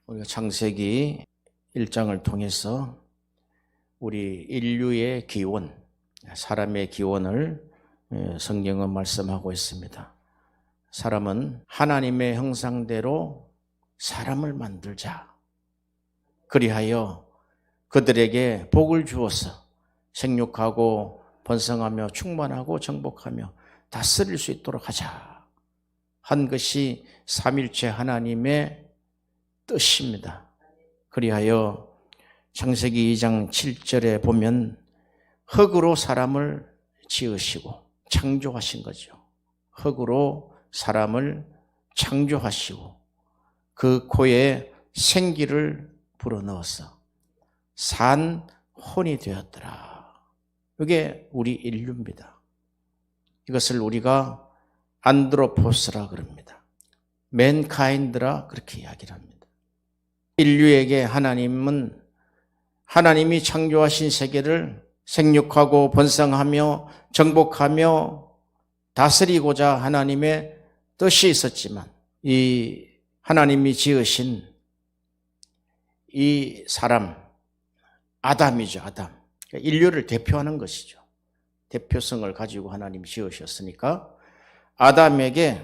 우리가 창세기 1장을 통해서 우리 인류의 기원, 사람의 기원을 성경은 말씀하고 있습니다. 사람은 하나님의 형상대로 사람을 만들자. 그리하여 그들에게 복을 주어서 생육하고 번성하며 충만하고 정복하며 다스릴 수 있도록 하자 한 것이 삼일체 하나님의 뜻입니다. 그리하여 창세기 2장 7절에 보면 흙으로 사람을 지으시고 창조하신 거죠. 흙으로 사람을 창조하시고 그 코에 생기를 불어넣어서 산혼이 되었더라. 이게 우리 인류입니다. 이것을 우리가 안드로포스라 그럽니다. 맨카인드라 그렇게 이야기를 합니다. 인류에게 하나님은 하나님이 창조하신 세계를 생육하고 번성하며 정복하며 다스리고자 하나님의 뜻이 있었지만 이 하나님이 지으신 이 사람 아담이죠. 아담. 그러니까 인류를 대표하는 것이죠. 대표성을 가지고 하나님이 지으셨으니까 아담에게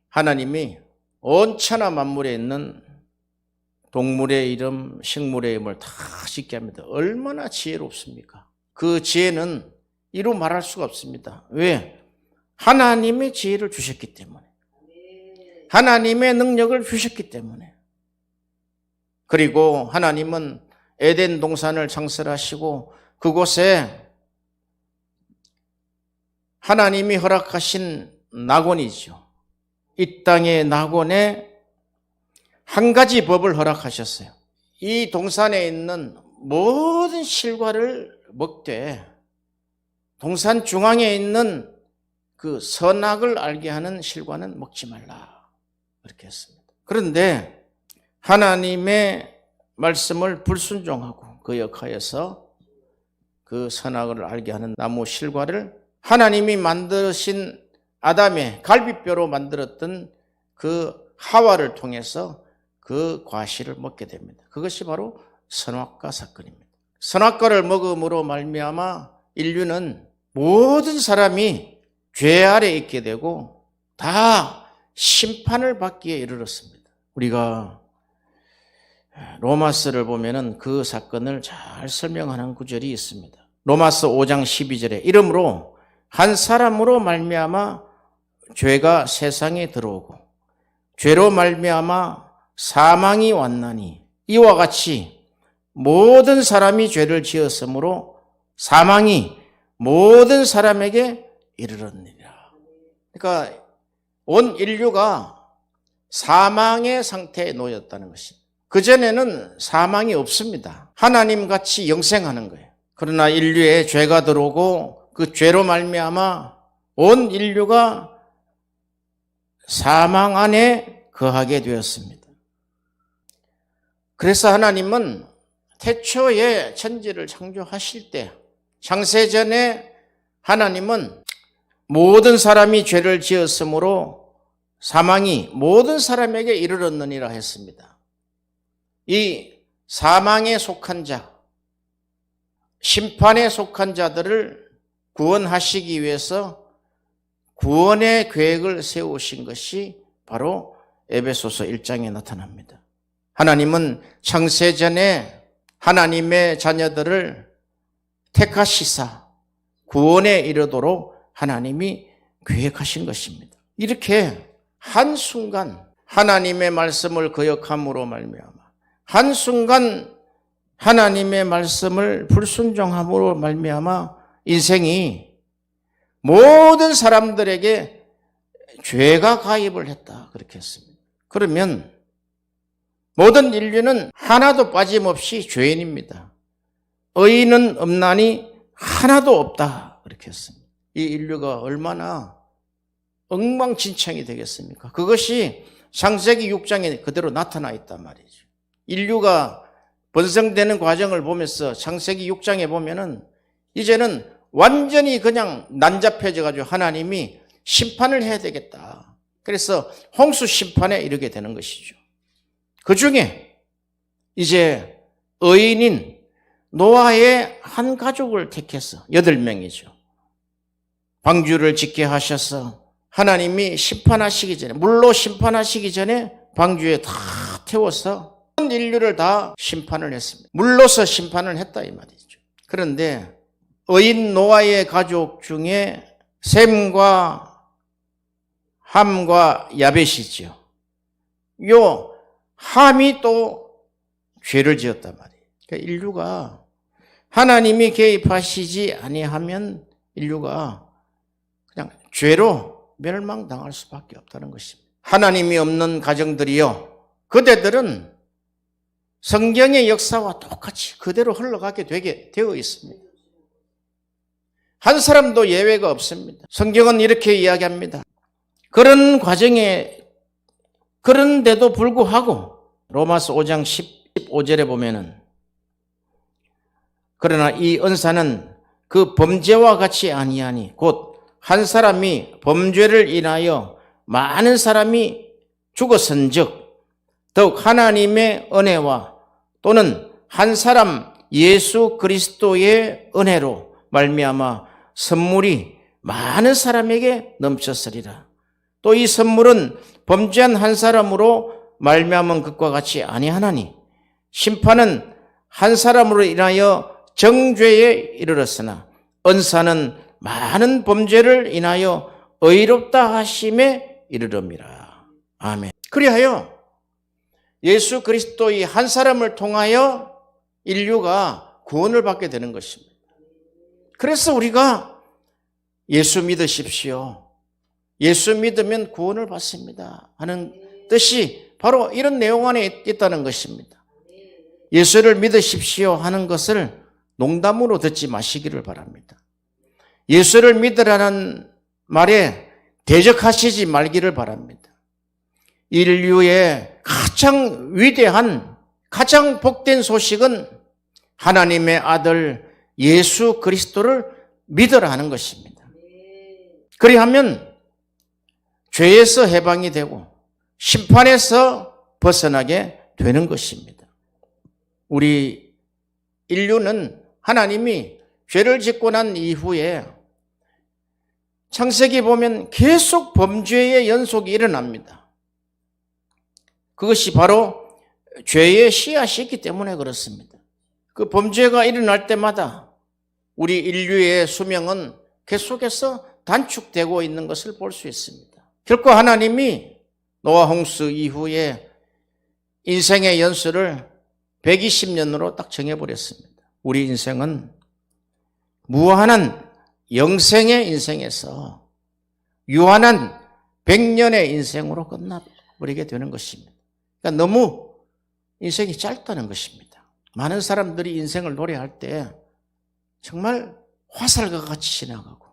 하나님이 온 천하 만물에 있는 동물의 이름, 식물의 이름을 다 짓게 합니다. 얼마나 지혜롭습니까? 그 지혜는 이루 말할 수가 없습니다. 왜? 하나님의 지혜를 주셨기 때문에. 하나님의 능력을 주셨기 때문에. 그리고 하나님은 에덴 동산을 창설하시고 그곳에 하나님이 허락하신 낙원이죠. 이 땅의 낙원에 한 가지 법을 허락하셨어요. 이 동산에 있는 모든 실과를 먹되 동산 중앙에 있는 그 선악을 알게 하는 실과는 먹지 말라. 그렇게 했습니다. 그런데 하나님의 말씀을 불순종하고 그 역하여서 그 선악을 알게 하는 나무 실과를 하나님이 만드신 아담의 갈비뼈로 만들었던 그 하와를 통해서 그 과실을 먹게 됩니다. 그것이 바로 선악과 사건입니다. 선악과를 먹음으로 말미암아 인류는 모든 사람이 죄 아래 있게 되고 다 심판을 받기에 이르렀습니다. 우리가 로마서를 보면은 그 사건을 잘 설명하는 구절이 있습니다. 로마서 5장 12절에 이러므로 한 사람으로 말미암아 죄가 세상에 들어오고 죄로 말미암아 사망이 왔나니 이와 같이 모든 사람이 죄를 지었으므로 사망이 모든 사람에게 이르렀느니라. 그러니까 온 인류가 사망의 상태에 놓였다는 것입니다. 그전에는 사망이 없습니다. 하나님같이 영생하는 거예요. 그러나 인류에 죄가 들어오고 그 죄로 말미암아 온 인류가 사망 안에 거하게 되었습니다. 그래서 하나님은 태초에 천지를 창조하실 때 창세전에 하나님은 모든 사람이 죄를 지었으므로 사망이 모든 사람에게 이르렀느니라 했습니다. 이 사망에 속한 자, 심판에 속한 자들을 구원하시기 위해서 구원의 계획을 세우신 것이 바로 에베소서 1장에 나타납니다. 하나님은 창세전에 하나님의 자녀들을 택하시사 구원에 이르도록 하나님이 계획하신 것입니다. 이렇게 한순간 하나님의 말씀을 거역함으로 말미암아 한순간 하나님의 말씀을 불순종함으로 말미암아 인생이 모든 사람들에게 죄가 가입을 했다. 그렇게 했습니다. 그러면 모든 인류는 하나도 빠짐없이 죄인입니다. 의인은 없나니 하나도 없다. 그렇게 했습니다. 이 인류가 얼마나 엉망진창이 되겠습니까? 그것이 창세기 6장에 그대로 나타나 있단 말이죠. 인류가 번성되는 과정을 보면서 창세기 6장에 보면은 이제는 완전히 그냥 난잡해져가지고 하나님이 심판을 해야 되겠다. 그래서 홍수 심판에 이르게 되는 것이죠. 그 중에 이제 의인인 노아의 한 가족을 택해서 8명이죠. 방주를 짓게 하셔서 하나님이 심판하시기 전에, 물로 심판하시기 전에 방주에 다 태워서 온 인류를 다 심판을 했습니다. 물로서 심판을 했다 이 말이죠. 그런데 의인 노아의 가족 중에 셈과 함과 야벳이죠. 요 함이 또 죄를 지었단 말이에요. 그러니까 인류가 하나님이 개입하시지 아니하면 인류가 그냥 죄로 멸망당할 수밖에 없다는 것입니다. 하나님이 없는 가정들이요, 그대들은 성경의 역사와 똑같이 그대로 흘러가게 되어 있습니다. 한 사람도 예외가 없습니다. 성경은 이렇게 이야기합니다. 그런 과정에, 그런데도 불구하고 로마서 5장 15절에 보면은, 그러나 이 은사는 그 범죄와 같이 아니하니 곧 한 사람이 범죄를 인하여 많은 사람이 죽었은즉 더욱 하나님의 은혜와 또는 한 사람 예수 그리스도의 은혜로 말미암아 선물이 많은 사람에게 넘쳤으리라. 또 이 선물은 범죄한 한 사람으로 말미암은 것과 같이 아니하나니 심판은 한 사람으로 인하여 정죄에 이르렀으나 은사는 많은 범죄를 인하여 의롭다 하심에 이르름이라. 아멘. 그리하여 예수 그리스도의 한 사람을 통하여 인류가 구원을 받게 되는 것입니다. 그래서 우리가 예수 믿으십시오, 예수 믿으면 구원을 받습니다 하는 뜻이 바로 이런 내용 안에 있다는 것입니다. 예수를 믿으십시오 하는 것을 농담으로 듣지 마시기를 바랍니다. 예수를 믿으라는 말에 대적하시지 말기를 바랍니다. 인류의 가장 위대한, 가장 복된 소식은 하나님의 아들 예수 그리스도를 믿으라 하는 것입니다. 그리하면 죄에서 해방이 되고 심판에서 벗어나게 되는 것입니다. 우리 인류는 하나님이 죄를 짓고 난 이후에 창세기 보면 계속 범죄의 연속이 일어납니다. 그것이 바로 죄의 씨앗이 있기 때문에 그렇습니다. 그 범죄가 일어날 때마다 우리 인류의 수명은 계속해서 단축되고 있는 것을 볼 수 있습니다. 결코 하나님이 노아 홍수 이후에 인생의 연수를 120년으로 딱 정해버렸습니다. 우리 인생은 무한한 영생의 인생에서 유한한 100년의 인생으로 끝나버리게 되는 것입니다. 그러니까 너무 인생이 짧다는 것입니다. 많은 사람들이 인생을 노래할 때 정말 화살과 같이 지나가고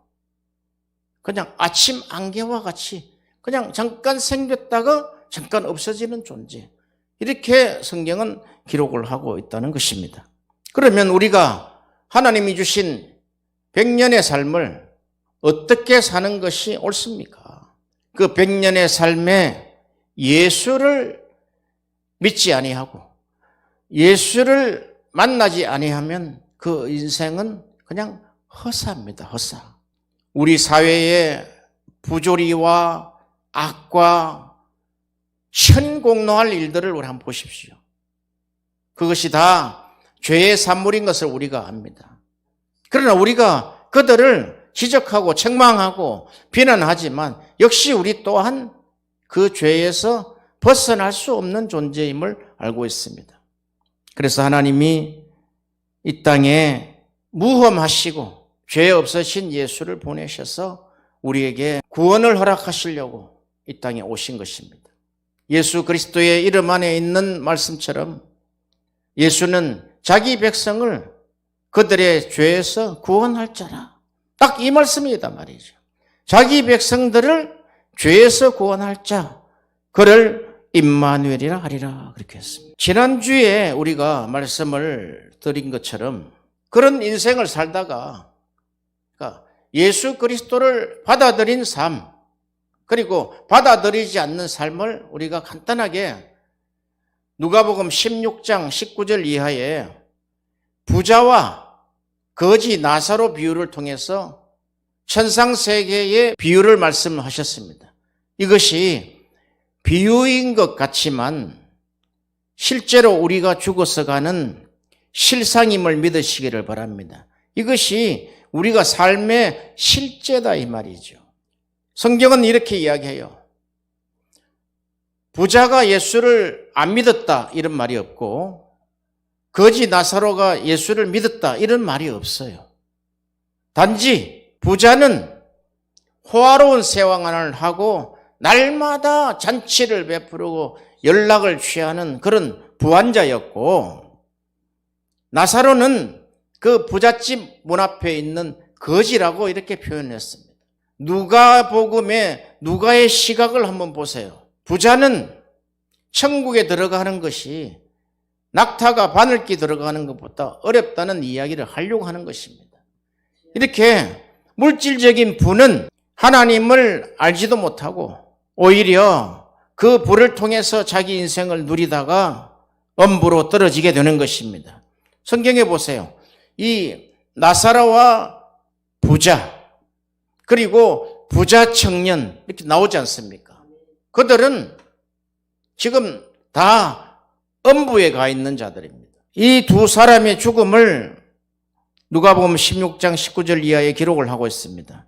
그냥 아침 안개와 같이 그냥 잠깐 생겼다가 잠깐 없어지는 존재, 이렇게 성경은 기록을 하고 있다는 것입니다. 그러면 우리가 하나님이 주신 100년의 삶을 어떻게 사는 것이 옳습니까? 그 100년의 삶에 예수를 믿지 아니하고 예수를 만나지 아니하면 그 인생은 그냥 허사입니다. 허사. 우리 사회의 부조리와 악과 천공노할 일들을 우리 한번 보십시오. 그것이 다 죄의 산물인 것을 우리가 압니다. 그러나 우리가 그들을 지적하고 책망하고 비난하지만 역시 우리 또한 그 죄에서 벗어날 수 없는 존재임을 알고 있습니다. 그래서 하나님이 이 땅에 무험하시고 죄 없으신 예수를 보내셔서 우리에게 구원을 허락하시려고 이 땅에 오신 것입니다. 예수 그리스도의 이름 안에 있는 말씀처럼 예수는 자기 백성을 그들의 죄에서 구원할 자라. 딱 이 말씀이다 말이죠. 자기 백성들을 죄에서 구원할 자, 그를 임마누엘이라 하리라 그렇게 했습니다. 지난주에 우리가 말씀을 드린 것처럼 그런 인생을 살다가 예수 그리스도를 받아들인 삶, 그리고 받아들이지 않는 삶을 우리가 간단하게 누가복음 16장 19절 이하에 부자와 거지 나사로 비유를 통해서 천상세계의 비유를 말씀하셨습니다. 이것이 비유인 것 같지만 실제로 우리가 죽어서 가는 실상임을 믿으시기를 바랍니다. 이것이 우리가 삶의 실제다 이 말이죠. 성경은 이렇게 이야기해요. 부자가 예수를 안 믿었다 이런 말이 없고 거지 나사로가 예수를 믿었다 이런 말이 없어요. 단지 부자는 호화로운 생활을 하고 날마다 잔치를 베푸고 연락을 취하는 그런 부한자였고 나사로는 그 부잣집 문 앞에 있는 거지라고 이렇게 표현했습니다. 누가복음의 누가의 시각을 한번 보세요. 부자는 천국에 들어가는 것이 낙타가 바늘기 들어가는 것보다 어렵다는 이야기를 하려고 하는 것입니다. 이렇게 물질적인 부는 하나님을 알지도 못하고 오히려 그 부를 통해서 자기 인생을 누리다가 엄부로 떨어지게 되는 것입니다. 성경에 보세요. 이 나사로와 부자 그리고 부자 청년 이렇게 나오지 않습니까? 그들은 지금 다 엄부에 가 있는 자들입니다. 이 두 사람의 죽음을 누가복음 16장 19절 이하에 기록을 하고 있습니다.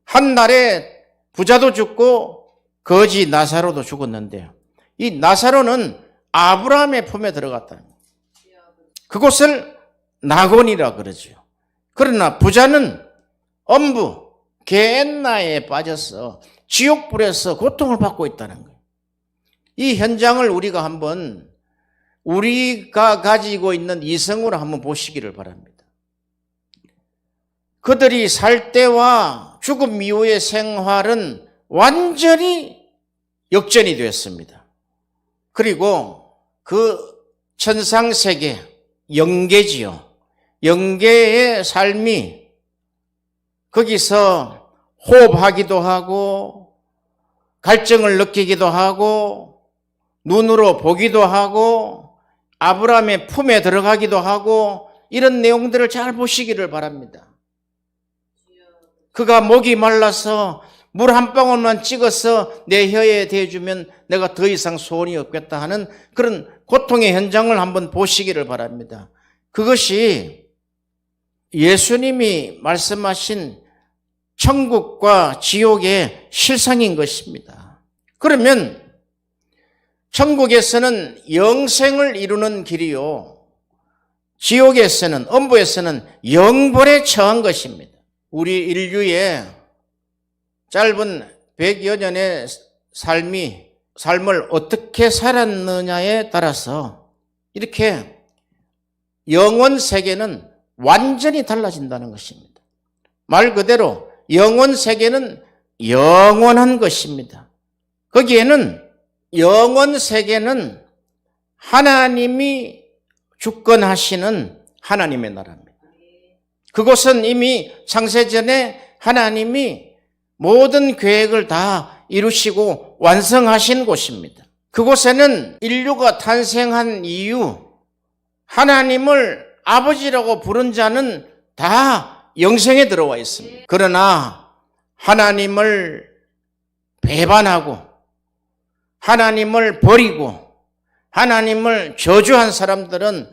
한 날에 부자도 죽고 거지 나사로도 죽었는데요. 이 나사로는 아브라함의 품에 들어갔다는 거예요. 그곳을 낙원이라 그러죠. 그러나 부자는 엄부, 게엔나에 빠져서 지옥불에서 고통을 받고 있다는 거예요. 이 현장을 우리가 한번 우리가 가지고 있는 이성으로 한번 보시기를 바랍니다. 그들이 살 때와 죽음 이후의 생활은 완전히 역전이 되었습니다. 그리고 그 천상세계, 영계지요. 영계의 삶이 거기서 호흡하기도 하고 갈증을 느끼기도 하고 눈으로 보기도 하고 아브라함의 품에 들어가기도 하고 이런 내용들을 잘 보시기를 바랍니다. 그가 목이 말라서 물 한 방울만 찍어서 내 혀에 대주면 내가 더 이상 소원이 없겠다 하는 그런 고통의 현장을 한번 보시기를 바랍니다. 그것이 예수님이 말씀하신 천국과 지옥의 실상인 것입니다. 그러면 천국에서는 영생을 이루는 길이요, 지옥에서는, 엄부에서는 영벌에 처한 것입니다. 우리 인류의 짧은 100여 년의 삶을 어떻게 살았느냐에 따라서 이렇게 영원 세계는 완전히 달라진다는 것입니다. 말 그대로 영원 세계는 영원한 것입니다. 거기에는 영원 세계는 하나님이 주권하시는 하나님의 나라입니다. 그곳은 이미 창세전에 하나님이 모든 계획을 다 이루시고 완성하신 곳입니다. 그곳에는 인류가 탄생한 이유, 하나님을 아버지라고 부른 자는 다 영생에 들어와 있습니다. 그러나 하나님을 배반하고 하나님을 버리고 하나님을 저주한 사람들은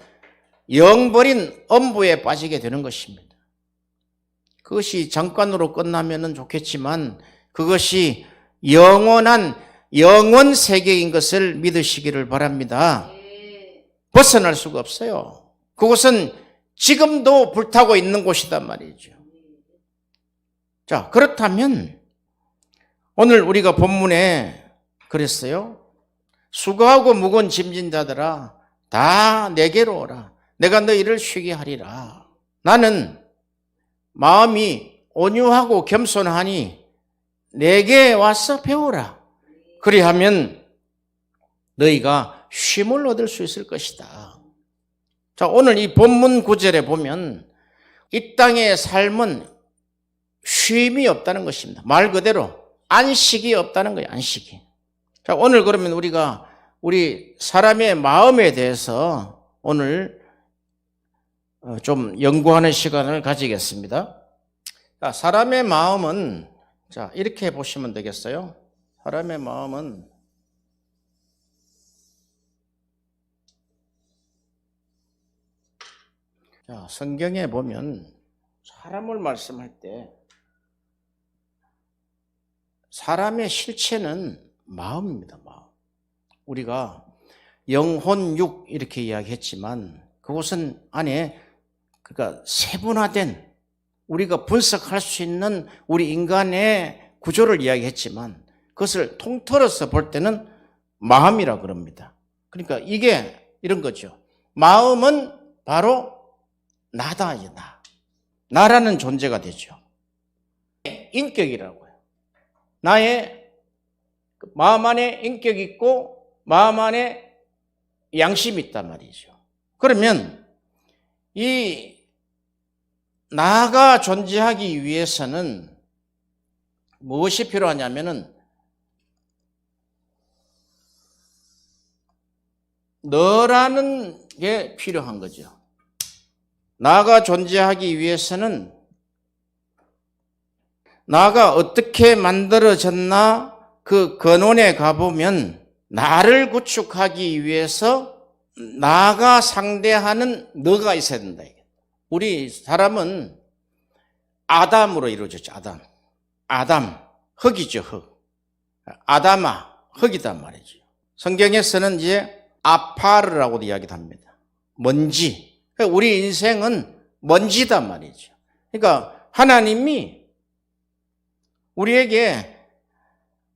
영버린 엄부에 빠지게 되는 것입니다. 그것이 잠깐으로 끝나면 좋겠지만 그것이 영원한 영원 세계인 것을 믿으시기를 바랍니다. 벗어날 수가 없어요. 그곳은 지금도 불타고 있는 곳이단 말이죠. 자, 그렇다면 오늘 우리가 본문에 그랬어요. 수고하고 무거운 짐진 자들아 다 내게로 오라. 내가 너희를 쉬게 하리라. 나는 마음이 온유하고 겸손하니 내게 와서 배우라. 그리하면 너희가 쉼을 얻을 수 있을 것이다. 자, 오늘 이 본문 9절에 보면 이 땅의 삶은 쉼이 없다는 것입니다. 말 그대로 안식이 없다는 거예요. 안식이. 자, 오늘 그러면 우리가 우리 사람의 마음에 대해서 오늘 좀 연구하는 시간을 가지겠습니다. 자, 사람의 마음은 자, 이렇게 보시면 되겠어요. 사람의 마음은 자, 성경에 보면 사람을 말씀할 때 사람의 실체는 마음입니다. 마음. 우리가 영혼, 육 이렇게 이야기했지만 그것은 안에 그러니까 세분화된 우리가 분석할 수 있는 우리 인간의 구조를 이야기했지만 그것을 통틀어서 볼 때는 마음이라 그럽니다. 그러니까 이게 이런 거죠. 마음은 바로 나다, 나. 나라는 존재가 되죠. 인격이라고요. 나의 마음 안에 인격이 있고 마음 안에 양심이 있단 말이죠. 그러면 이 나가 존재하기 위해서는 무엇이 필요하냐면은 너라는 게 필요한 거죠. 나가 존재하기 위해서는 나가 어떻게 만들어졌나 그 근원에 가보면 나를 구축하기 위해서 나가 상대하는 너가 있어야 된다. 우리 사람은 아담으로 이루어졌죠. 아담, 흙이죠. 흙. 아담아, 흙이단 말이죠. 성경에서는 이제 아파르라고도 이야기도 합니다. 먼지. 우리 인생은 먼지단 말이죠. 그러니까 하나님이 우리에게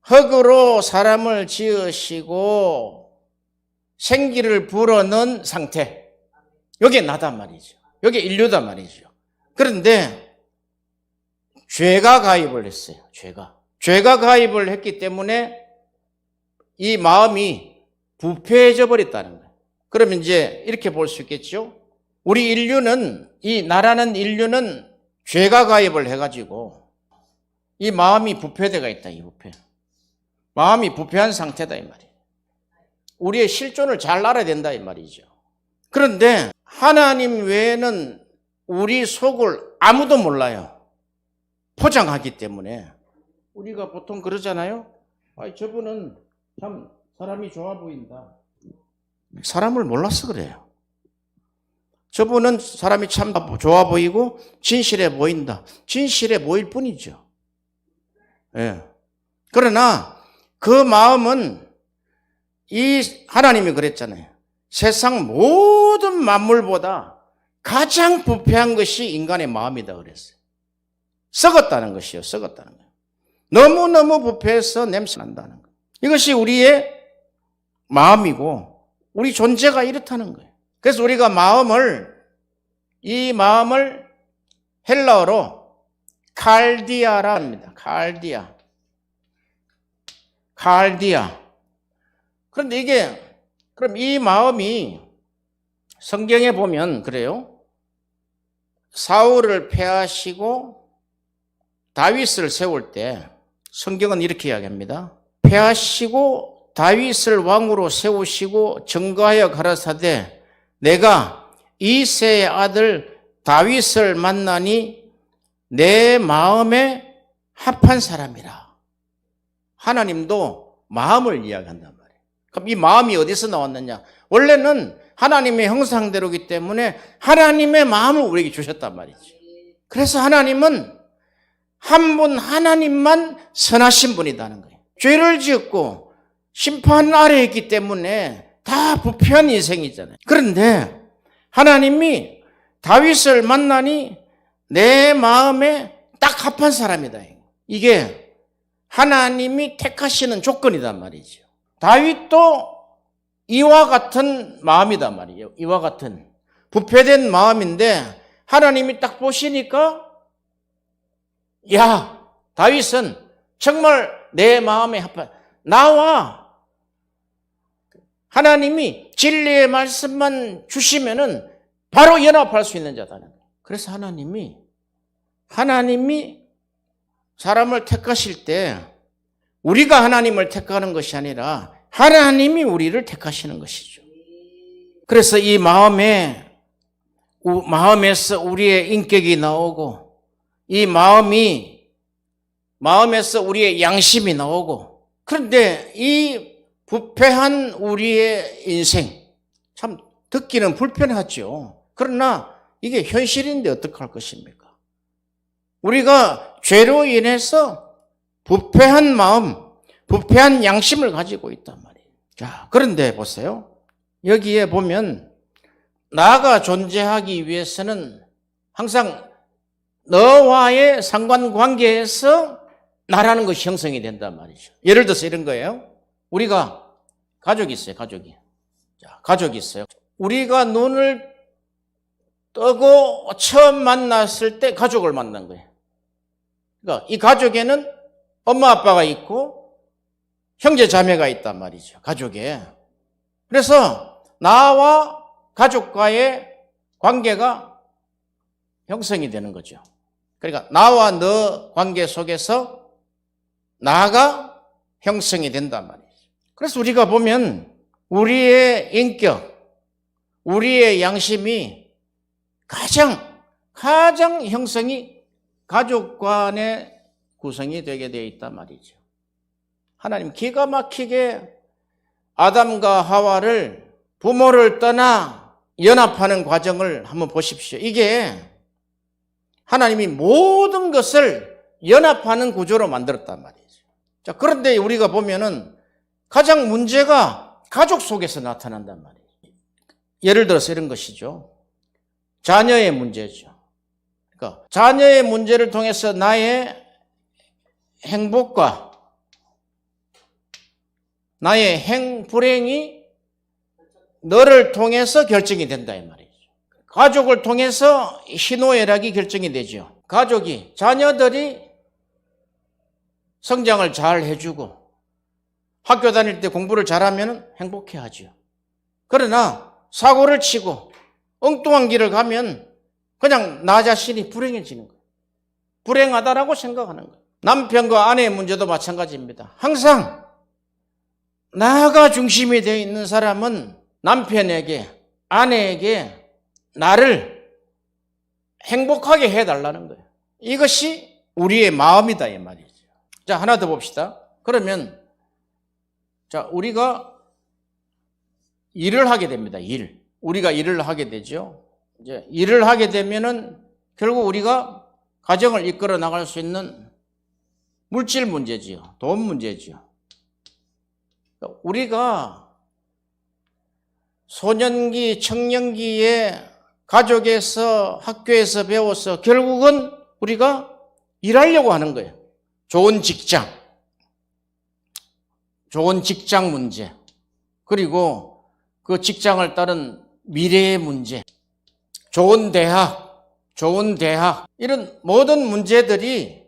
흙으로 사람을 지으시고 생기를 불어넣은 상태. 이게 나단 말이죠. 이게 인류단 말이죠. 그런데 죄가 가입을 했어요. 죄가 가입을 했기 때문에 이 마음이 부패해져 버렸다는 거예요. 그러면 이제 이렇게 볼 수 있겠죠. 우리 인류는 이 나라는 인류는 죄가 가입을 해가지고 이 마음이 부패되어 있다. 이 부패. 마음이 부패한 상태다 이 말이에요. 우리의 실존을 잘 알아야 된다 이 말이죠. 그런데 하나님 외에는 우리 속을 아무도 몰라요. 포장하기 때문에. 우리가 보통 그러잖아요. 저분은 참 사람이 좋아 보인다. 사람을 몰라서 그래요. 저분은 사람이 참 좋아 보이고 진실해 보인다. 진실해 보일 뿐이죠. 예. 그러나 그 마음은 이 하나님이 그랬잖아요. 세상 모든 만물보다 가장 부패한 것이 인간의 마음이다 그랬어요. 썩었다는 것이요. 썩었다는 거예요. 너무너무 부패해서 냄새 난다는 거예요. 이것이 우리의 마음이고 우리 존재가 이렇다는 거예요. 그래서 우리가 이 마음을 헬라어로 칼디아라 합니다. 칼디아. 그런데 그럼 이 마음이 성경에 보면 그래요. 사울을 패하시고 다윗을 세울 때 성경은 이렇게 이야기합니다. 패하시고 다윗을 왕으로 세우시고 증거하여 가라사대 내가 이새의 아들 다윗을 만나니 내 마음에 합한 사람이라. 하나님도 마음을 이야기한단 말이에요. 그럼 이 마음이 어디서 나왔느냐? 원래는 하나님의 형상대로이기 때문에 하나님의 마음을 우리에게 주셨단 말이죠. 그래서 하나님은 한 분 하나님만 선하신 분이라는 거예요. 죄를 지었고 심판 아래에 있기 때문에 다 부패한 인생이잖아요. 그런데 하나님이 다윗을 만나니 내 마음에 딱 합한 사람이다. 이게 하나님이 택하시는 조건이란 말이죠. 다윗도 이와 같은 마음이단 말이에요. 이와 같은 부패된 마음인데 하나님이 딱 보시니까 야, 다윗은 정말 내 마음에 합한 나와 하나님이 진리의 말씀만 주시면은 바로 연합할 수 있는 자다. 그래서 하나님이 사람을 택하실 때 우리가 하나님을 택하는 것이 아니라 하나님이 우리를 택하시는 것이죠. 그래서 이 마음에서 우리의 인격이 나오고, 이 마음에서 우리의 양심이 나오고, 그런데 이 부패한 우리의 인생, 참 듣기는 불편하죠. 그러나 이게 현실인데 어떡할 것입니까? 우리가 죄로 인해서 부패한 마음, 부패한 양심을 가지고 있단 말이에요. 자, 그런데 보세요. 여기에 보면 나가 존재하기 위해서는 항상 너와의 상관관계에서 나라는 것이 형성이 된단 말이죠. 예를 들어서 이런 거예요. 우리가 가족이 있어요, 가족이. 자, 가족이 있어요. 우리가 눈을 뜨고 처음 만났을 때 가족을 만난 거예요. 그러니까 이 가족에는 엄마 아빠가 있고 형제 자매가 있단 말이죠. 가족에. 그래서 나와 가족과의 관계가 형성이 되는 거죠. 그러니까 나와 너 관계 속에서 나가 형성이 된단 말이죠. 그래서 우리가 보면 우리의 인격, 우리의 양심이 가장 형성이 가족 간의 구성이 되게 되어 있단 말이죠. 하나님 기가 막히게 아담과 하와를 부모를 떠나 연합하는 과정을 한번 보십시오. 이게 하나님이 모든 것을 연합하는 구조로 만들었단 말이죠. 자, 그런데 우리가 보면은 가장 문제가 가족 속에서 나타난단 말이에요. 예를 들어서 이런 것이죠. 자녀의 문제죠. 그러니까 자녀의 문제를 통해서 나의 행복과 나의 불행이 너를 통해서 결정이 된다 이 말이죠. 가족을 통해서 희노애락이 결정이 되죠. 가족이, 자녀들이 성장을 잘 해주고 학교 다닐 때 공부를 잘하면 행복해하죠. 그러나 사고를 치고 엉뚱한 길을 가면 그냥 나 자신이 불행해지는 거예요. 불행하다라고 생각하는 거예요. 남편과 아내의 문제도 마찬가지입니다. 항상 나가 중심이 되어 있는 사람은 남편에게, 아내에게 나를 행복하게 해달라는 거예요. 이것이 우리의 마음이다 이 말이죠. 자, 하나 더 봅시다. 그러면 자, 우리가 일을 하게 됩니다. 우리가 일을 하게 되죠. 이제 일을 하게 되면은 결국 우리가 가정을 이끌어 나갈 수 있는 물질 문제지요. 돈 문제지요. 우리가 소년기, 청년기에 가족에서 학교에서 배워서 결국은 우리가 일하려고 하는 거예요. 좋은 직장 문제, 그리고 그 직장을 따른 미래의 문제, 좋은 대학, 이런 모든 문제들이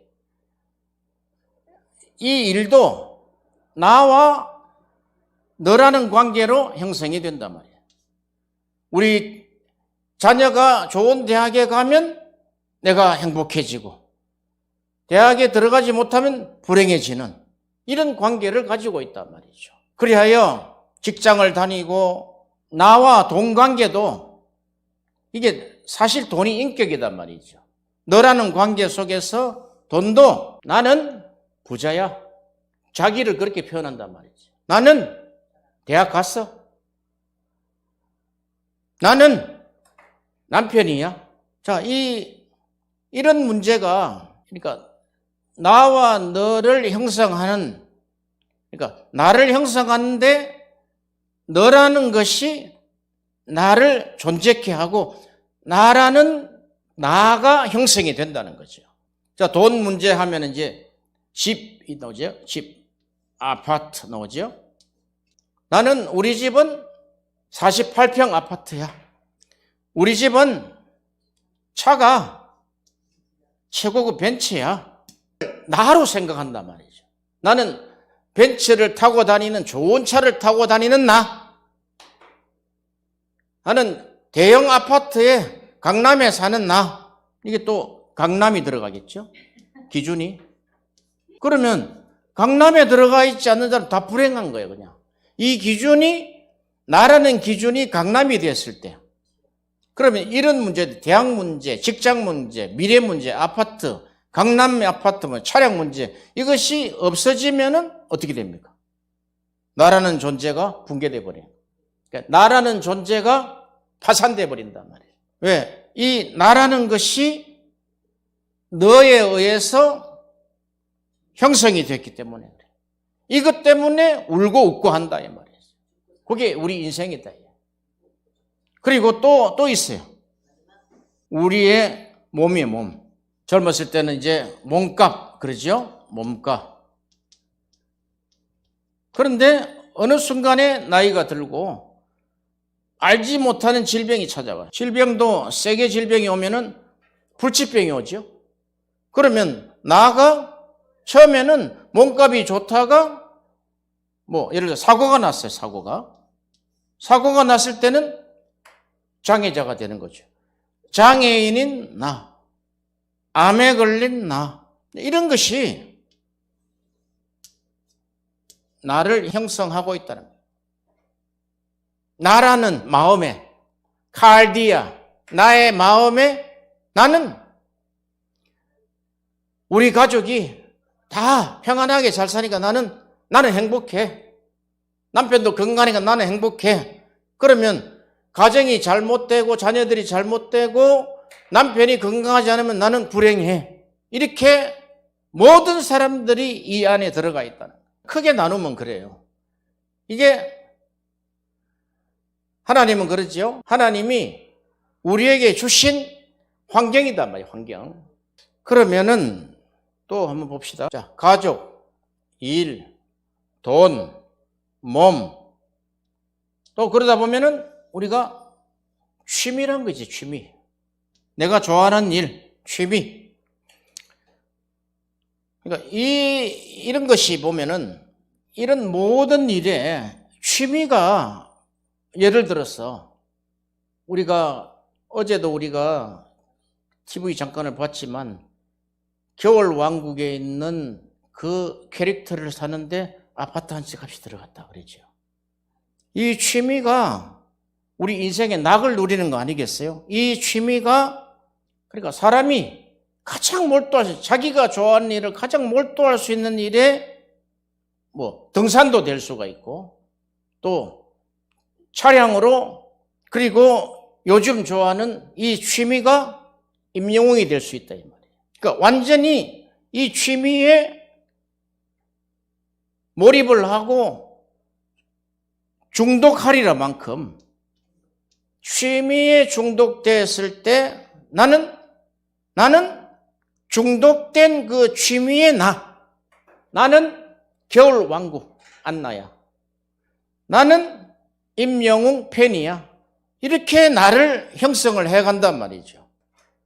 이 일도 나와 너라는 관계로 형성이 된단 말이에요. 우리 자녀가 좋은 대학에 가면 내가 행복해지고 대학에 들어가지 못하면 불행해지는 이런 관계를 가지고 있단 말이죠. 그리하여 직장을 다니고 나와 돈 관계도 이게 사실 돈이 인격이단 말이죠. 너라는 관계 속에서 돈도 나는 부자야. 자기를 그렇게 표현한단 말이죠. 나는 대학 갔어. 나는 남편이야. 자, 이런 문제가, 그러니까 나와 너를 형성하는, 그러니까 나를 형성하는데 너라는 것이 나를 존재케 하고 나라는 나가 형성이 된다는 거죠. 자, 돈 문제 하면 이제 집이 나오죠. 집, 아파트 나오죠. 나는 우리 집은 48평 아파트야. 우리 집은 차가 최고급 벤츠야. 나로 생각한단 말이죠. 나는 벤츠를 타고 다니는 좋은 차를 타고 다니는 나. 나는 대형 아파트에 강남에 사는 나. 이게 또 강남이 들어가겠죠? 기준이. 그러면 강남에 들어가 있지 않는 사람 다 불행한 거예요, 그냥. 이 기준이, 나라는 기준이 강남이 됐을 때, 그러면 이런 문제, 대학 문제, 직장 문제, 미래 문제, 아파트, 강남 아파트, 차량 문제, 이것이 없어지면은 어떻게 됩니까? 나라는 존재가 붕괴돼 버려요. 그러니까 나라는 존재가 파산돼 버린단 말이에요. 왜? 이 나라는 것이 너에 의해서 형성이 됐기 때문에 그래. 이것 때문에 울고 웃고 한다 이 말이에요. 그게 우리 인생이다. 그리고 또 있어요. 우리의 몸이에요, 몸. 젊었을 때는 이제 몸값, 그러죠? 몸값. 그런데 어느 순간에 나이가 들고 알지 못하는 질병이 찾아와요. 질병도 세계 질병이 오면은 불치병이 오죠. 그러면 나가 처음에는 몸값이 좋다가 예를 들어 사고가 났어요. 사고가 났을 때는 장애자가 되는 거죠. 장애인인 나, 암에 걸린 나, 이런 것이 나를 형성하고 있다는 거예요. 나라는 마음에, 칼디아, 나의 마음에 나는 우리 가족이 다 평안하게 잘 사니까 나는 행복해. 남편도 건강하니까 나는 행복해. 그러면 가정이 잘못되고 자녀들이 잘못되고 남편이 건강하지 않으면 나는 불행해. 이렇게 모든 사람들이 이 안에 들어가 있다는 거예요. 크게 나누면 그래요. 이게 하나님은 그러지요. 하나님이 우리에게 주신 환경이단 말이에요. 환경. 그러면은 또 한번 봅시다. 자, 가족, 일, 돈, 몸. 또 그러다 보면은 우리가 취미란 거지, 취미. 내가 좋아하는 일, 취미. 그러니까 이런 것이 보면은 이런 모든 일에 취미가 예를 들어서 어제도 우리가 TV 잠깐을 봤지만 겨울왕국에 있는 그 캐릭터를 사는데 아파트 한 채 값이 들어갔다 그러죠. 이 취미가 우리 인생의 낙을 누리는 거 아니겠어요? 이 취미가 그러니까 사람이 가장 몰두할 자기가 좋아하는 일을 가장 몰두할 수 있는 일에 등산도 될 수가 있고 또 차량으로 그리고 요즘 좋아하는 이 취미가 임영웅이 될 수 있다 이 말이에요. 그러니까 완전히 이 취미에 몰입을 하고 중독하리라 만큼 취미에 중독됐을 때 나는 중독된 그 취미의 나는 겨울 왕국 안나야. 나는 임영웅 팬이야. 이렇게 나를 형성을 해간단 말이죠.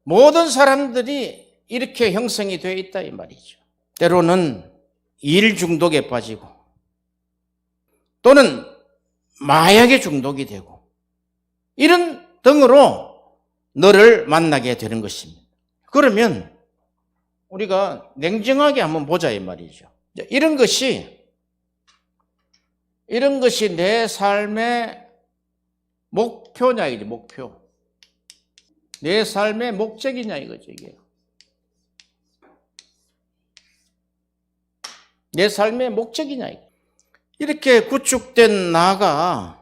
모든 사람들이 이렇게 형성이 되어 있다 이 말이죠. 때로는 일 중독에 빠지고 또는 마약에 중독이 되고 이런 등으로 너를 만나게 되는 것입니다. 그러면 우리가 냉정하게 한번 보자 이 말이죠. 이런 것이 내 삶의 목표냐 이게 목표. 내 삶의 목적이냐 이거죠 이게. 내 삶의 목적이냐 이게. 이렇게 구축된 나가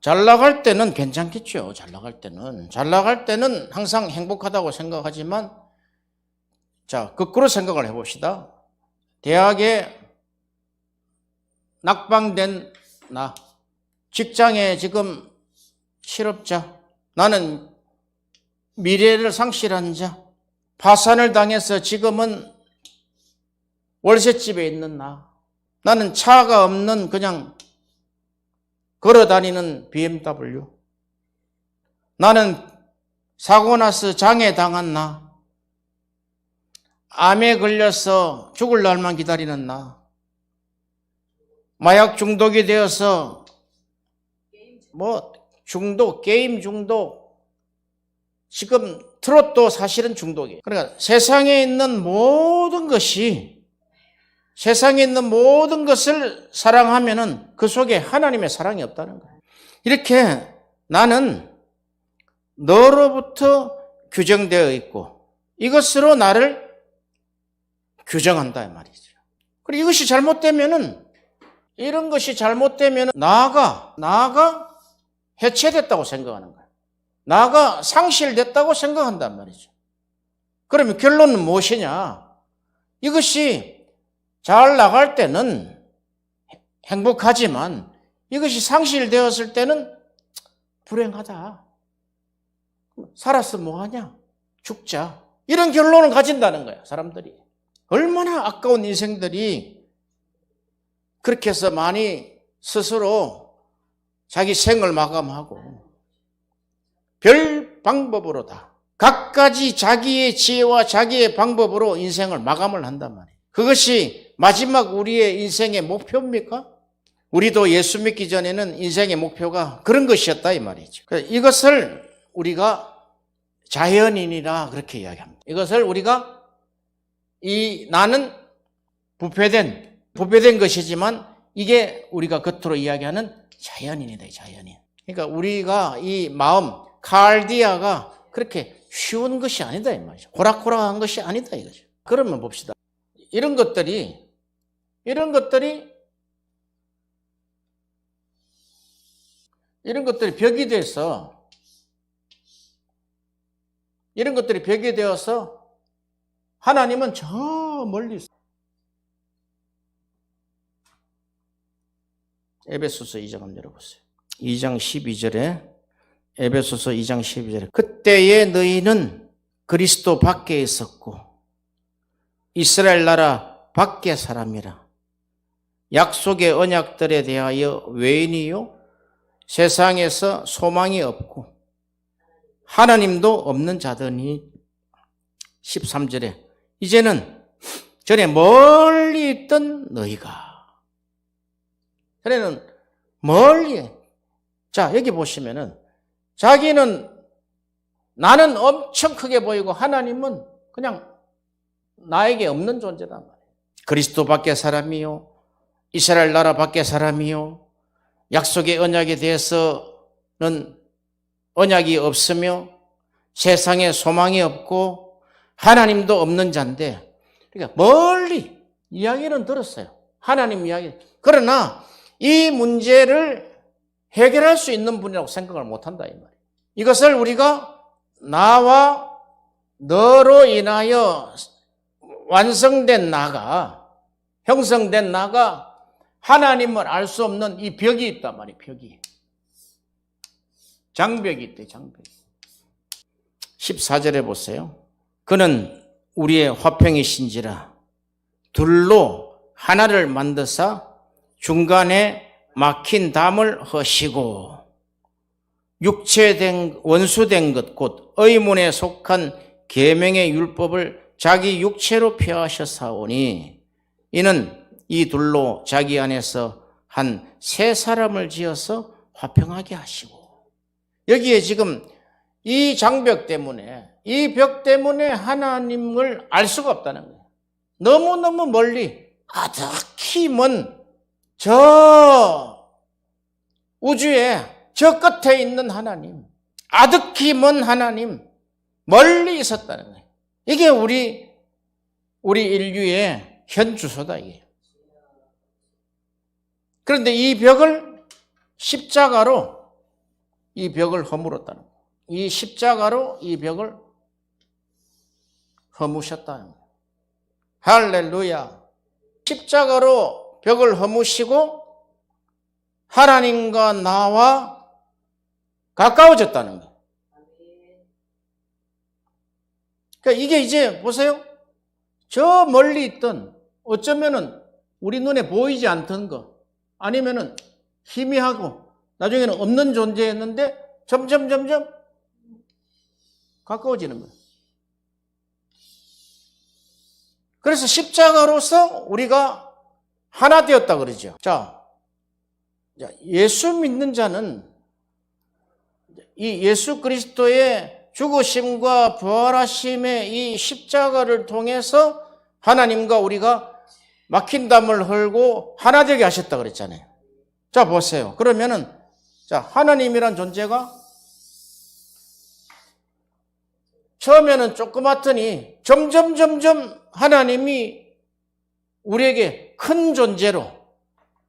잘 나갈 때는 괜찮겠죠. 잘 나갈 때는 항상 행복하다고 생각하지만 자, 거꾸로 생각을 해봅시다. 대학에 낙방된 나, 직장에 지금 실업자, 나는 미래를 상실한 자, 파산을 당해서 지금은 월세집에 있는 나, 나는 차가 없는 그냥 걸어다니는 BMW, 나는 사고 나서 장애 당한 나, 암에 걸려서 죽을 날만 기다리는 나, 마약 중독이 되어서 게임 중독, 지금 트롯도 사실은 중독이에요. 그러니까 세상에 있는 모든 것이 세상에 있는 모든 것을 사랑하면은 그 속에 하나님의 사랑이 없다는 거예요. 이렇게 나는 너로부터 규정되어 있고 이것으로 나를 규정한다 이 말이죠. 그리고 이것이 잘못되면은 이런 것이 잘못되면 나가 해체됐다고 생각하는 거예요. 나가 상실됐다고 생각한단 말이죠. 그러면 결론은 무엇이냐? 이것이 잘 나갈 때는 행복하지만 이것이 상실되었을 때는 불행하다. 살았으면 뭐하냐? 죽자. 이런 결론을 가진다는 거예요, 사람들이. 얼마나 아까운 인생들이 그렇게 해서 많이 스스로 자기 생을 마감하고 별 방법으로 다 각가지 자기의 지혜와 자기의 방법으로 인생을 마감을 한단 말이에요. 그것이 마지막 우리의 인생의 목표입니까? 우리도 예수 믿기 전에는 인생의 목표가 그런 것이었다 이 말이죠. 이것을 우리가 자연인이라 그렇게 이야기합니다. 이것을 우리가 나는 부패된 것이지만 이게 우리가 겉으로 이야기하는 자연인이다, 자연인. 그러니까 우리가 이 마음, 칼디아가 그렇게 쉬운 것이 아니다 이 말이죠. 호락호락한 것이 아니다 이거죠. 그러면 봅시다. 이런 것들이 벽이 돼서 이런 것들이 벽이 되어서 하나님은 저 멀리 있어요. 에베소서 2장 한번 열어보세요. 2장 12절에 에베소서 2장 12절에 그때에 너희는 그리스도 밖에 있었고 이스라엘 나라 밖의 사람이라 약속의 언약들에 대하여 외인이요 세상에서 소망이 없고 하나님도 없는 자더니 13절에 이제는 전에 멀리 있던 너희가 전에는 멀리 자 여기 보시면은 자기는 나는 엄청 크게 보이고 하나님은 그냥 나에게 없는 존재단 말이에요. 그리스도 밖의 사람이요 이스라엘 나라 밖의 사람이요 약속의 언약에 대해서는 언약이 없으며 세상에 소망이 없고 하나님도 없는 자인데 그러니까 멀리 이야기는 들었어요. 하나님 이야기. 그러나 이 문제를 해결할 수 있는 분이라고 생각을 못한다 이 말이에요. 이것을 우리가 나와 너로 인하여 완성된 나가 형성된 나가 하나님을 알 수 없는 이 벽이 있단 말이에요. 벽이. 장벽이 있대 장벽. 14절에 보세요. 그는 우리의 화평이신지라 둘로 하나를 만드사 중간에 막힌 담을 허시고 육체된 원수된 것 곧 의문에 속한 계명의 율법을 자기 육체로 폐하셨사오니 이는 이 둘로 자기 안에서 한 새 사람을 지어서 화평하게 하시고 여기에 지금 이 장벽 때문에 이 벽 때문에 하나님을 알 수가 없다는 거예요. 너무너무 멀리 아득히 먼 저 우주의 저 끝에 있는 하나님, 아득히 먼 하나님, 멀리 있었다는 거예요. 이게 우리 인류의 현 주소다 이게. 그런데 이 벽을 십자가로 이 벽을 허물었다는 거예요. 이 십자가로 이 벽을 허무셨다는 거예요. 할렐루야. 십자가로 벽을 허무시고 하나님과 나와 가까워졌다는 거예요. 그러니까 이게 이제 보세요. 저 멀리 있던 어쩌면은 우리 눈에 보이지 않던 거 아니면은 희미하고 나중에는 없는 존재였는데 점점 가까워지는 거예요. 그래서 십자가로서 우리가 하나 되었다 그러죠. 자, 예수 믿는 자는 이 예수 그리스도의 죽으심과 부활하심의 이 십자가를 통해서 하나님과 우리가 막힌 담을 헐고 하나 되게 하셨다 그랬잖아요. 자, 보세요. 그러면은, 자, 하나님이란 존재가 처음에는 조그맣더니 점점 하나님이 우리에게 큰 존재로,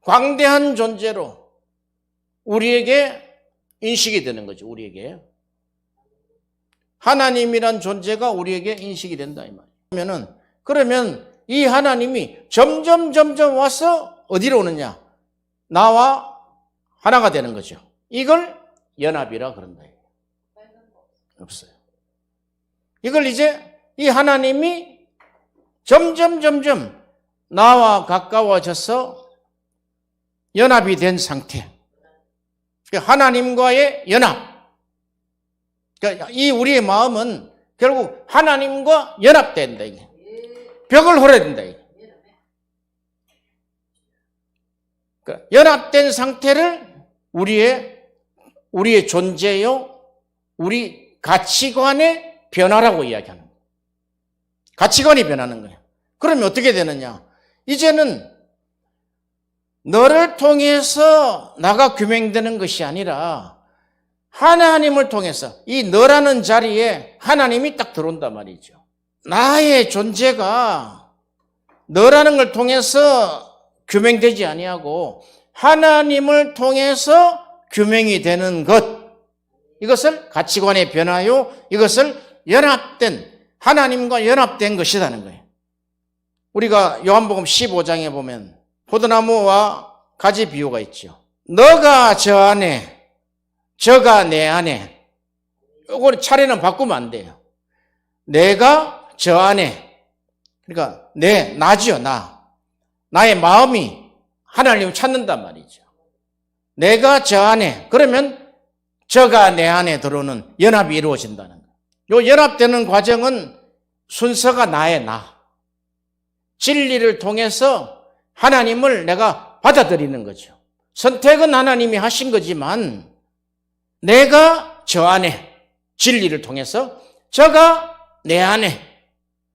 광대한 존재로 우리에게 인식이 되는 거죠. 우리에게. 하나님이란 존재가 우리에게 인식이 된다 이 말이에요. 그러면 이 하나님이 점점 와서 어디로 오느냐? 나와 하나가 되는 거죠. 이걸 연합이라 그런다. 없어요. 이걸 이제 이 하나님이 점점 나와 가까워져서 연합이 된 상태. 하나님과의 연합. 그러니까 이 우리의 마음은 결국 하나님과 연합된다. 이게. 벽을 헐어야 된다. 이게. 그러니까 연합된 상태를 우리의 존재요, 우리 가치관의 변화라고 이야기하는 거예요. 가치관이 변하는 거예요. 그러면 어떻게 되느냐? 이제는 너를 통해서 나가 규명되는 것이 아니라 하나님을 통해서 이 너라는 자리에 하나님이 딱 들어온단 말이죠. 나의 존재가 너라는 걸 통해서 규명되지 아니하고 하나님을 통해서 규명이 되는 것, 이것을 가치관의 변화요, 이것을 하나님과 연합된 것이라는 거예요. 우리가 요한복음 15장에 보면 포도나무와 가지 비유가 있죠. 너가 저 안에, 저가 내 안에. 이거 차례는 바꾸면 안 돼요. 내가 저 안에. 그러니까 나지요, 나. 나의 마음이 하나님을 찾는단 말이죠. 내가 저 안에. 그러면 저가 내 안에 들어오는 연합이 이루어진다는 거예요. 이 연합되는 과정은 순서가 나의 나. 진리를 통해서 하나님을 내가 받아들이는 거죠. 선택은 하나님이 하신 거지만 내가 저 안에 진리를 통해서 저가 내 안에,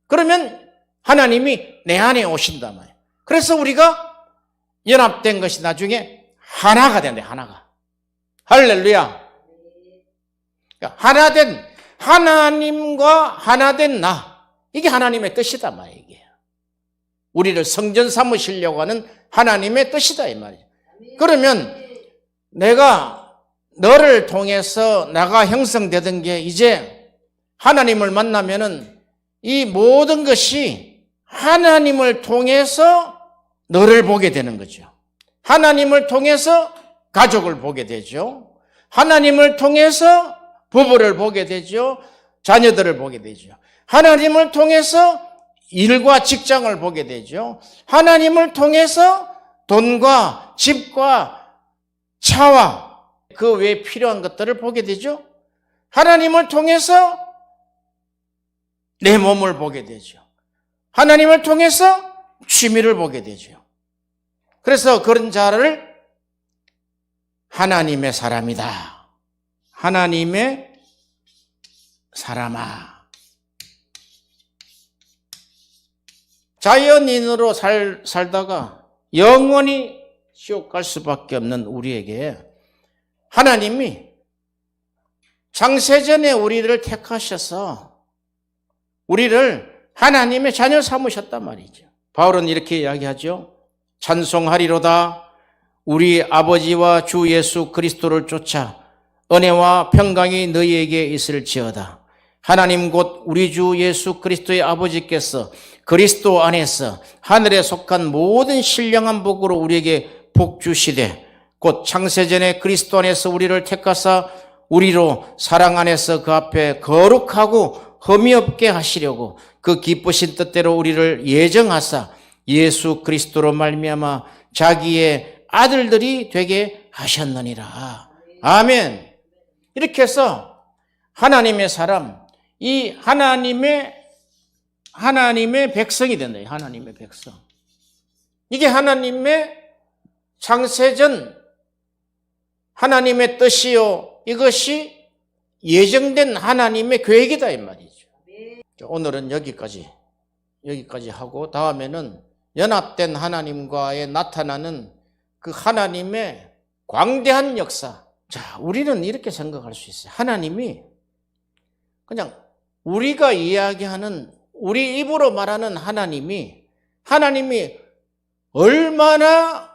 그러면 하나님이 내 안에 오신단 말이에요. 그래서 우리가 연합된 것이 나중에 하나가 된대. 하나가. 할렐루야. 하나된 하나님과 하나된 나, 이게 하나님의 뜻이다 말이에요. 이게 우리를 성전 삼으시려고 하는 하나님의 뜻이다 이 말이에요. 그러면 내가 너를 통해서 나가 형성되던 게 이제 하나님을 만나면은 이 모든 것이 하나님을 통해서 너를 보게 되는 거죠. 하나님을 통해서 가족을 보게 되죠. 하나님을 통해서 부부를 보게 되죠. 자녀들을 보게 되죠. 하나님을 통해서 일과 직장을 보게 되죠. 하나님을 통해서 돈과 집과 차와 그 외에 필요한 것들을 보게 되죠. 하나님을 통해서 내 몸을 보게 되죠. 하나님을 통해서 취미를 보게 되죠. 그래서 그런 자를 하나님의 사람이다. 하나님의 사람아. 자연인으로 살다가 영원히 지옥 갈 수밖에 없는 우리에게 하나님이 창세전에 우리를 택하셔서 우리를 하나님의 자녀 삼으셨단 말이죠. 바울은 이렇게 이야기하죠. 찬송하리로다. 우리 아버지와 주 예수 그리스도를 쫓아 은혜와 평강이 너희에게 있을지어다. 하나님 곧 우리 주 예수 그리스도의 아버지께서 그리스도 안에서 하늘에 속한 모든 신령한 복으로 우리에게 복 주시되 곧 창세전에 그리스도 안에서 우리를 택하사 우리로 사랑 안에서 그 앞에 거룩하고 흠이 없게 하시려고 그 기쁘신 뜻대로 우리를 예정하사 예수 그리스도로 말미암아 자기의 아들들이 되게 하셨느니라. 아멘. 이렇게 해서 하나님의 사람, 이 하나님의 백성이 된다. 하나님의 백성. 이게 하나님의 창세전 하나님의 뜻이요, 이것이 예정된 하나님의 계획이다 이 말이죠. 오늘은 여기까지 하고 다음에는 연합된 하나님과의 나타나는 그 하나님의 광대한 역사. 자, 우리는 이렇게 생각할 수 있어요. 하나님이 그냥 우리가 이야기하는, 우리 입으로 말하는 하나님이 얼마나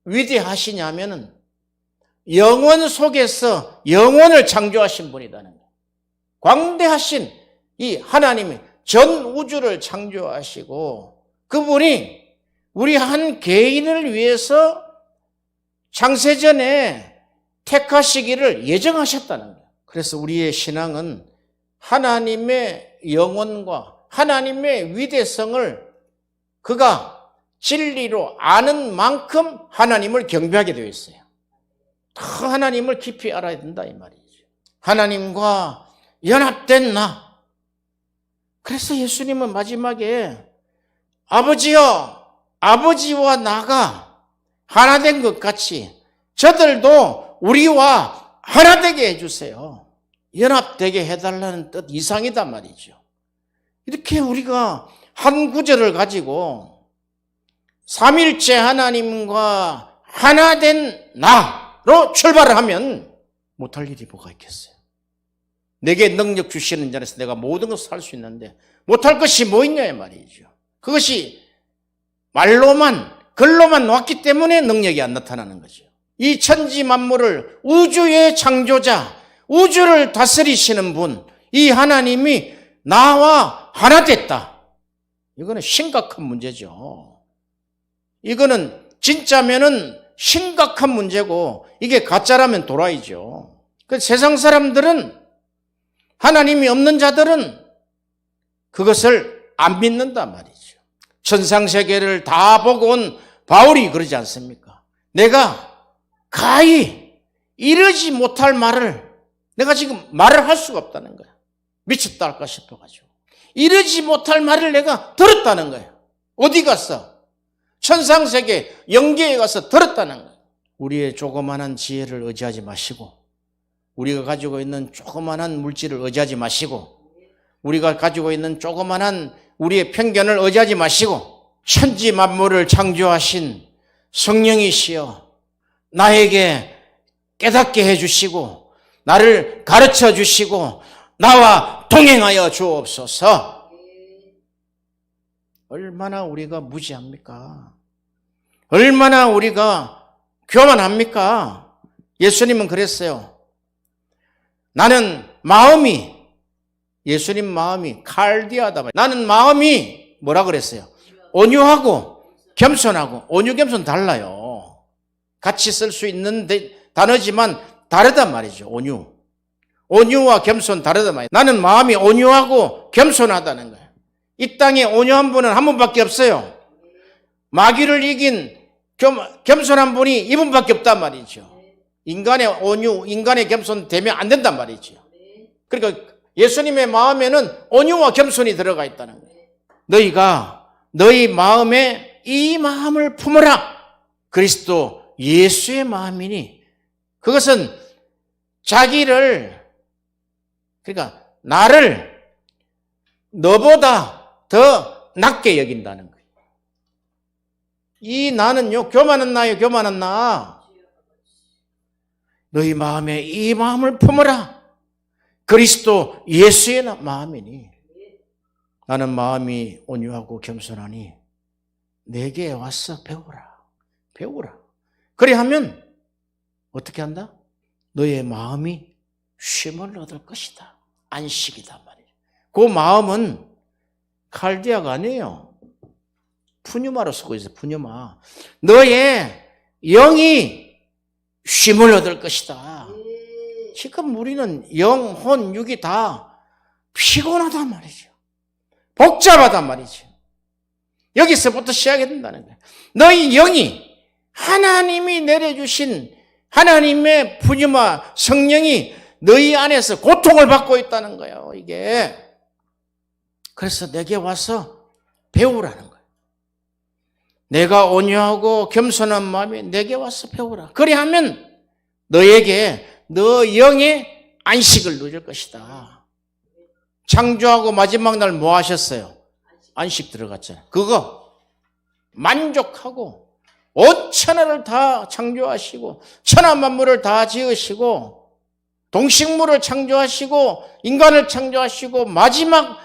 위대하시냐면은 영원 속에서 영원을 창조하신 분이라는 거예요. 광대하신 이 하나님이 전 우주를 창조하시고 그분이 우리 한 개인을 위해서 창세전에 택하시기를 예정하셨다는 거예요. 그래서 우리의 신앙은 하나님의 영원과 하나님의 위대성을 그가 진리로 아는 만큼 하나님을 경배하게 되어 있어요. 더 하나님을 깊이 알아야 된다 이 말이죠. 하나님과 연합된 나. 그래서 예수님은 마지막에 아버지여, 아버지와 나가 하나 된 것 같이 저들도 우리와 하나 되게 해주세요. 연합되게 해달라는 뜻 이상이다 말이죠. 이렇게 우리가 한 구절을 가지고 삼일째 하나님과 하나 된 나로 출발을 하면 못할 일이 뭐가 있겠어요. 내게 능력 주시는 자에서 내가 모든 것을 할 수 있는데 못할 것이 뭐 있냐 말이죠. 그것이 말로만 글로만 왔기 때문에 능력이 안 나타나는 거죠. 이 천지 만물을 우주의 창조자, 우주를 다스리시는 분, 이 하나님이 나와 하나 됐다. 이거는 심각한 문제죠. 이거는 진짜면은 심각한 문제고 이게 가짜라면 도라이죠. 그 세상 사람들은 하나님이 없는 자들은 그것을 안 믿는다 말이죠. 천상세계를 다 보고 온 바울이 그러지 않습니까? 내가 가히 이르지 못할 말을 내가 지금 말을 할 수가 없다는 거야. 미쳤다 할까 싶어가지고. 이르지 못할 말을 내가 들었다는 거야. 어디 갔어? 천상세계 영계에 가서 들었다는 거야. 우리의 조그마한 지혜를 의지하지 마시고 우리가 가지고 있는 조그마한 물질을 의지하지 마시고 우리가 가지고 있는 조그마한 우리의 편견을 의지하지 마시고 천지 만물을 창조하신 성령이시여 나에게 깨닫게 해주시고 나를 가르쳐 주시고 나와 동행하여 주옵소서. 얼마나 우리가 무지합니까? 얼마나 우리가 교만합니까? 예수님은 그랬어요. 나는 마음이, 예수님 마음이 칼디하다. 나는 마음이 뭐라 그랬어요? 온유하고 겸손하고. 온유 겸손 달라요. 같이 쓸 수 있는 단어지만 다르단 말이죠. 온유와 겸손 다르단 말이에요. 나는 마음이 온유하고 겸손하다는 거예요. 이 땅에 온유한 분은 한 분밖에 없어요. 마귀를 이긴 겸손한 분이 이분밖에 없단 말이죠. 인간의 온유, 인간의 겸손 되면 안 된단 말이죠. 그러니까 예수님의 마음에는 온유와 겸손이 들어가 있다는 거예요. 너희가 너희 마음에 이 마음을 품어라. 그리스도 예수의 마음이니 그것은 자기를, 그러니까 나를 너보다 더 낮게 여긴다는 거예요. 이 나는요, 교만한 나예요, 교만한 나. 너희 마음에 이 마음을 품어라. 그리스도 예수의 마음이니 나는 마음이 온유하고 겸손하니 내게 와서 배우라. 그래 하면 어떻게 한다? 너의 마음이 쉼을 얻을 것이다. 안식이다 말이에요. 그 마음은 칼디아가 아니에요. 푸뉴마로 쓰고 있어요. 푸뉴마. 너의 영이 쉼을 얻을 것이다. 지금 우리는 영, 혼, 육이 다 피곤하단 말이죠. 복잡하단 말이죠. 여기서부터 시작해야 된다는 거예요. 너희 영이 하나님이 내려주신 하나님의 푸뉴마 성령이 너희 안에서 고통을 받고 있다는 거예요. 이게. 그래서 내게 와서 배우라는 거예요. 내가 온유하고 겸손한 마음이 내게 와서 배우라. 그리하면 너에게 너 영의 안식을 누릴 것이다. 창조하고 마지막 날 뭐 하셨어요? 안식 들어갔잖아요. 그거 만족하고 온 천하를 다 창조하시고 천하 만물을 다 지으시고 동식물을 창조하시고 인간을 창조하시고 마지막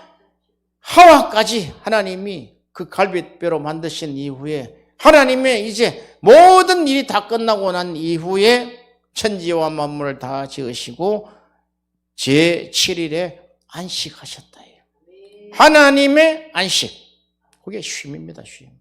하와까지 하나님이 그 갈빗뼈로 만드신 이후에 하나님의 이제 모든 일이 다 끝나고 난 이후에 천지와 만물을 다 지으시고 제7일에 안식하셨다. 하나님의 안식. 그게 쉼입니다. 쉼.